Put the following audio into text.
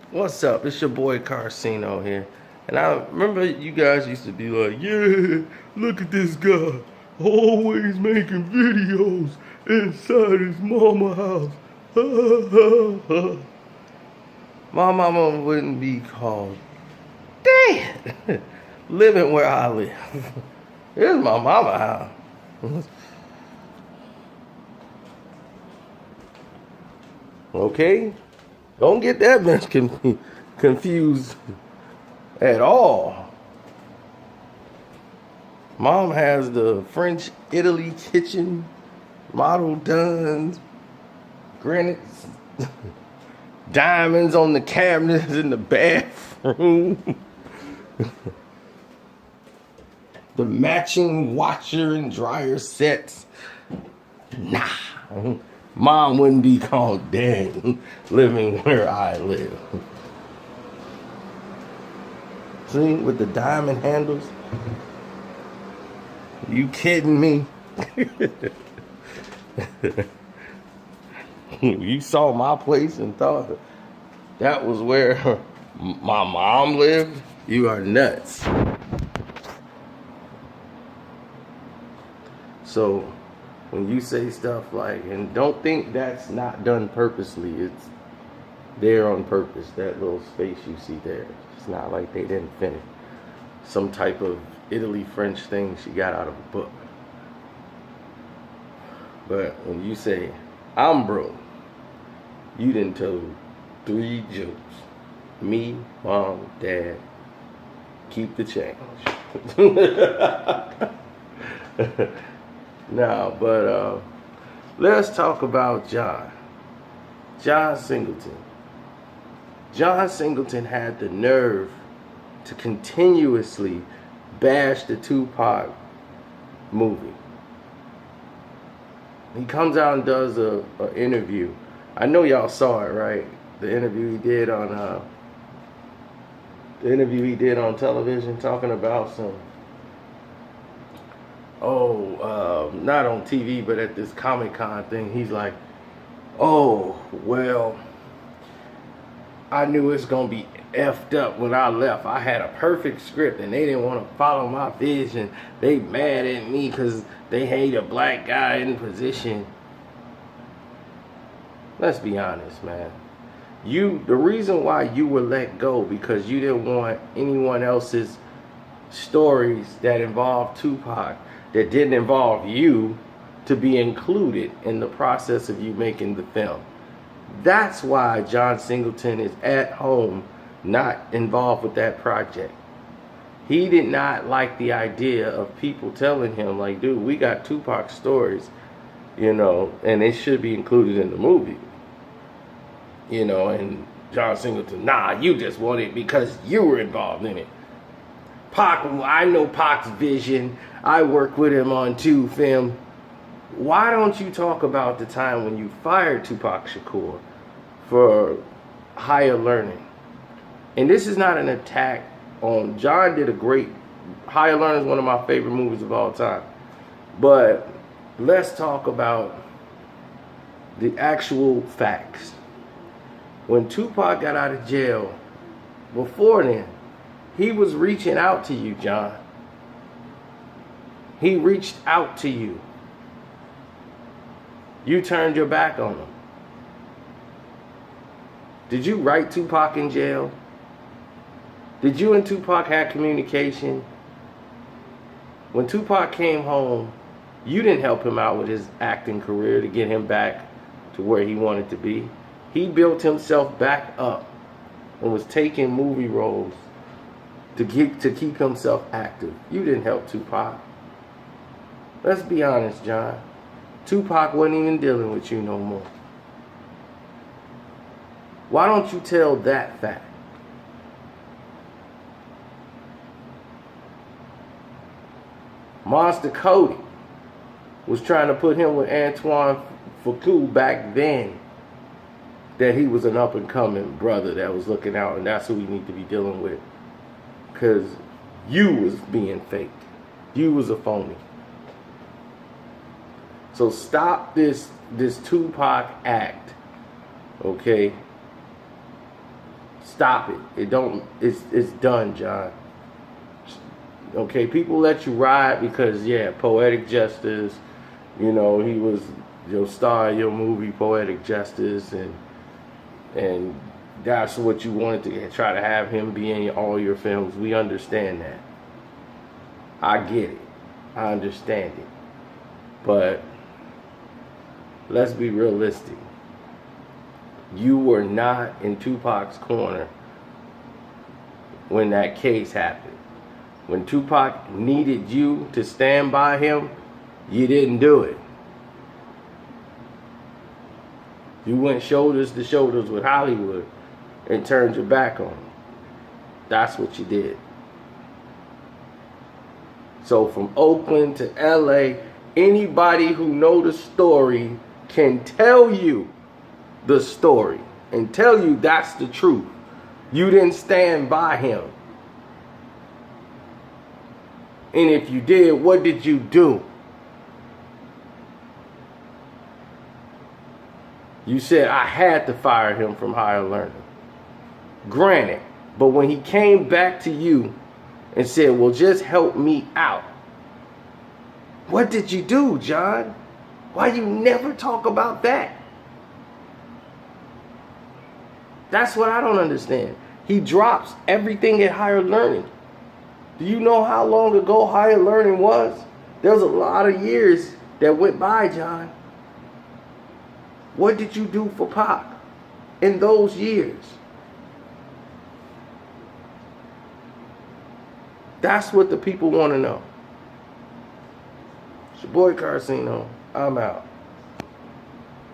What's up? It's your boy Karceno here. And I remember you guys used to be like, yeah, look at this guy. Always making videos inside his mama house. My mama wouldn't be called damn living where I live. Here's my mama house. Okay? Don't get that much confused at all. Mom has the French Italy kitchen, model done, granites, diamonds on the cabinets in the bathroom, the matching washer and dryer sets. Nah. Mom wouldn't be called dang living where I live. See, with the diamond handles? You kidding me? You saw my place and thought that was where my mom lived? You are nuts. So, when you say stuff like, and don't think that's not done purposely, it's there on purpose, that little space you see there. It's not like they didn't finish some type of Italy French thing she got out of a book. But when you say, I'm broke, you done told 3 jokes. Me, mom, dad, keep the change. Now, but let's talk about John Singleton. John Singleton had the nerve to continuously bash the Tupac movie. He comes out and does a interview. I know y'all saw it, right? The interview he did on television, talking about some. Not on TV, but at this Comic-Con thing, he's like, oh, well, I knew it's going to be effed up when I left. I had a perfect script, and they didn't want to follow my vision. They mad at me because they hate a black guy in position. Let's be honest, man. The reason why you were let go because you didn't want anyone else's stories that involved Tupac, that didn't involve you, to be included in the process of you making the film. That's why John Singleton is at home, not involved with that project. He did not like the idea of people telling him, like, dude, we got Tupac stories, and it should be included in the movie. And John Singleton, nah, you just want it because you were involved in it. Pac, I know Pac's vision. I worked with him on 2 film. Why don't you talk about the time when you fired Tupac Shakur for higher learning? And this is not an attack on John. Did a great. Higher Learning is one of my favorite movies of all time. But let's talk about the actual facts. When Tupac got out of jail, before then, he was reaching out to you, John. He reached out to you. You turned your back on him. Did you write Tupac in jail? Did you and Tupac have communication? When Tupac came home, you didn't help him out with his acting career to get him back to where he wanted to be. He built himself back up and was taking movie roles to keep himself active. You didn't help Tupac. Let's be honest, John. Tupac wasn't even dealing with you no more. Why don't you tell that fact? Monster Cody was trying to put him with Antoine Fuqua back then, that he was an up-and-coming brother that was looking out, and that's who we need to be dealing with. Because you was being faked. You was a phony. So stop this Tupac act, okay? Stop it. It's done, John. Okay, people let you ride because, yeah, poetic justice. You know, he was your star in your movie, Poetic Justice, and that's what you wanted to try to have him be in all your films. We understand that. I get it. I understand it. But let's be realistic. You were not in Tupac's corner when that case happened. When Tupac needed you to stand by him, you didn't do it. You went shoulders to shoulders with Hollywood and turned your back on him. That's what you did. So from Oakland to LA, anybody who knows the story can tell you the story and tell you that's the truth. You didn't stand by him. And if you did, what did you do? You said, I had to fire him from Higher Learning. Granted, but when he came back to you and said, well, just help me out, what did you do, John? Why you never talk about that? That's what I don't understand. He drops everything at Higher Learning. Do you know how long ago Higher Learning was? There was a lot of years that went by, John. What did you do for Pac in those years? That's what the people want to know. It's your boy Karceno. I'm out.